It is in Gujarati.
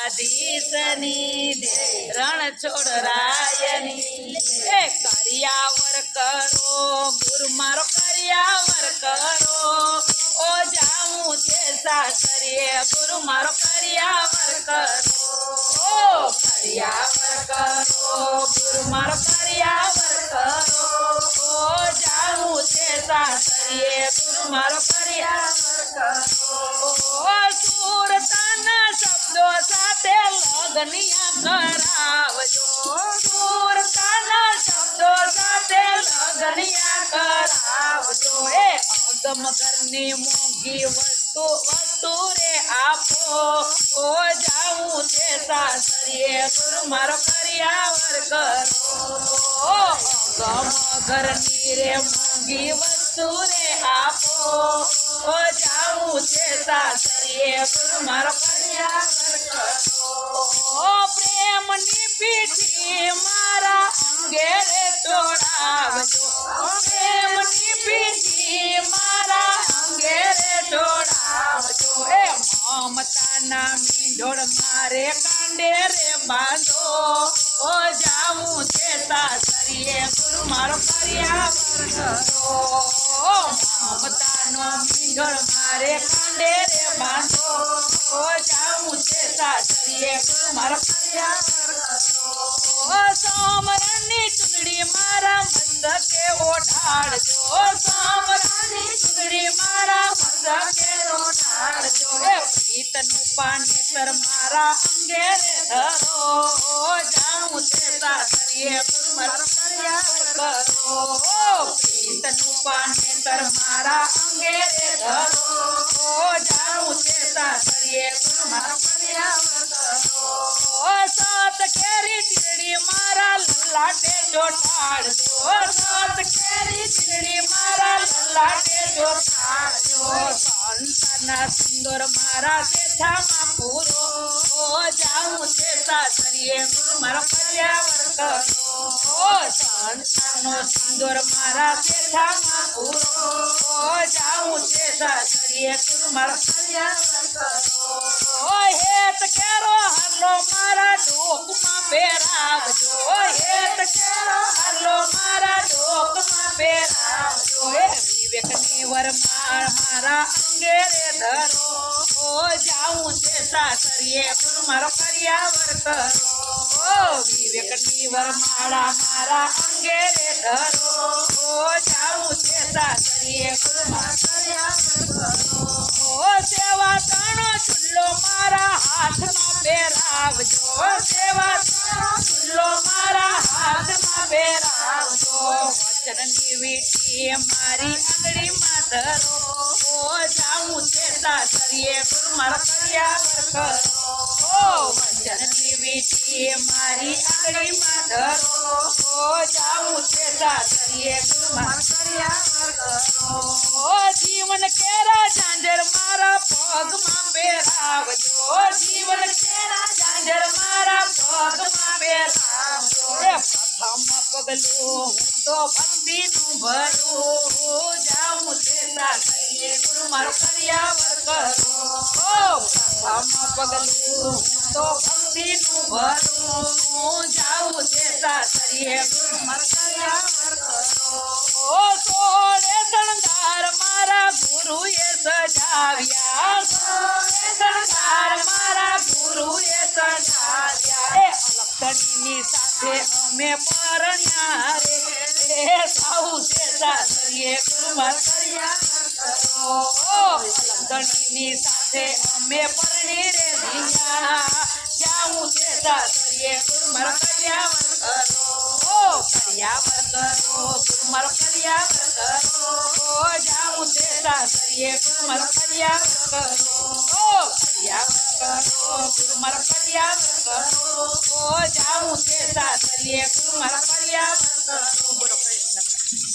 દ્વારકાધીશની રણ છોડ રાયની એ કરિયાવર કરો ગુરુ મારો કરિયાવર કરો ઓ જાઉં છે સાસરીએ ગુરુ મારો કરિયાવર કરો ઓ કરિયાવર કરો ગુરુ મારો કરિયાવર કરો ઓ જાઉં છે સાસરીએ ગુરુ મારો કરિયાવર કરો ઓ સુરતાના શબ્દો સાથે લગનિયા કરાવજો સુરતાના શબ્દો સાથે લગનિયા કરાવજો એ અગમ ઘરની મોંઘી વસ્તુ રે આપો ઓ જાઉં છે સાસરીએ ગુરુ મારો કરિયાવર કરો ઓ અગમ ઘરની રે મોંઘી વસ્તુ રે આપો ઓ જાઉં છે સાસરીએ ગુરુ મારો કરિયાવર કરો ઓ પ્રેમની પીઠી મારા અંગે રે ચોડાવજો પ્રેમની પીઠી મારા અંગે રે ચોડાવજો એ મમતાના મીંઢોળ મારે કાંડે રે બાંધો ઓ જાઉં છે સાસરીએ ગુરુ મારો કરિયાવર કરો મમતાનો મીંઢોળ મારે કાંડે રે બાંધો ઓ જાઉં છે સાસરીએ ગુરુ મારો કરિયાવર કરો સામરાની ચૂંદડી મારા મસ્તકે ઓઢાડજો સામરાની ચૂંદડી મારા મસ્તકે ઓઢાડજો એ પ્રીતનું પાનેતર મારા અંગે રે ધરો જાઉં છે સાસરીએ ગુરુ મારો કરિયાવર કરો પ્રીતનું પાનેતર મારા અંગે રે ધરો જાઉં છે સાસરીએ ગુરુ મારો કરિયાવર કરો સાત કેરી ચીડી મારા લલાટે ચોટાડજો સાત કેરી ચીડી મારા લલાટે ચોટાડજો સંતાના સિંદૂર મારા શેઠામાં પૂરો જાઉં છે સાસરીએ ગુરુ મારો કરિયાવર કરો સંતાનો સિંદૂર મારા શેઠામાં પૂરો જાઉં છે સાસરીએ ગુરુ મારો કરિયાવર કરો હેત કેરો હરલો મારા ડોકમાં પહેરાવજો હેત કેરો હરલો મારા ડોકમાં પહેરાવજો એ વિવેકની વરમાળ મારા અંગે રે ધરો જાઉં છે સાસરીએ ગુરુ મારો કરિયાવર કરો વિવેકની વરમાળા મારા અંગે રે ધરો જાઉં છે સાસરીએ ગુરુ મારો કરિયાવર કરો સેવા તાણો ચૂલ્લો મારા હાથમાં પહેરાવજો સેવા તાણો ચૂલ્લો મારા હાથમાં પહેરાવજો વચનની વીંટી મારી આંગળીમાં ધરો જાઉં છે સાસરીએ ગુરુ મારો કરિયાવર કરો વચનની વીંટી મારી આંગળીમાં ધરો જાઉં છે સાસરીએ ગુરુ મારો કરિયાવર કરો જીવન કેરા ઝાંઝર મારા પગમાં પહેરાવજો જીવન કેરા ઝાંઝર મારા પગમાં પહેરાવજો પ્રથમ પગલું હું તો ભક્તિનું ભરું જાઉં છે સાસરીએ ગુરુ મારો કરિયાવર કરો પ્રથમ પગલું હું તો ભક્તિનું ભરું જાઉં છે સાસરીએ ગુરુ મારો કરિયાવર કરો સોળે શણગાર મારા ગુરુએ સજાવ્યા સોળે શણગાર મારા ગુરુએ સજાવ્યા એ અલખણીની સાથે અમે પરણ્યા રે જાઉં છે સાસરીએ ગુરુ મારો કરિયાવર કરો અલખણીની સાથે અમે પરણી રે લીયા જાઉં છે સાસરીએ ગુરુ મારો કરિયાવર કરો કરિયાવર કરો ગુરુ મારો કરિયાવર કરો જાઉં છે સાસરીએ ગુરુ મારો કરિયાવર કરો કરિયાવર કરો ગુરુ મારો કરિયાવર કરો જાઉં છે સાસરીએ ગુરુ મારો કરિયાવર કરો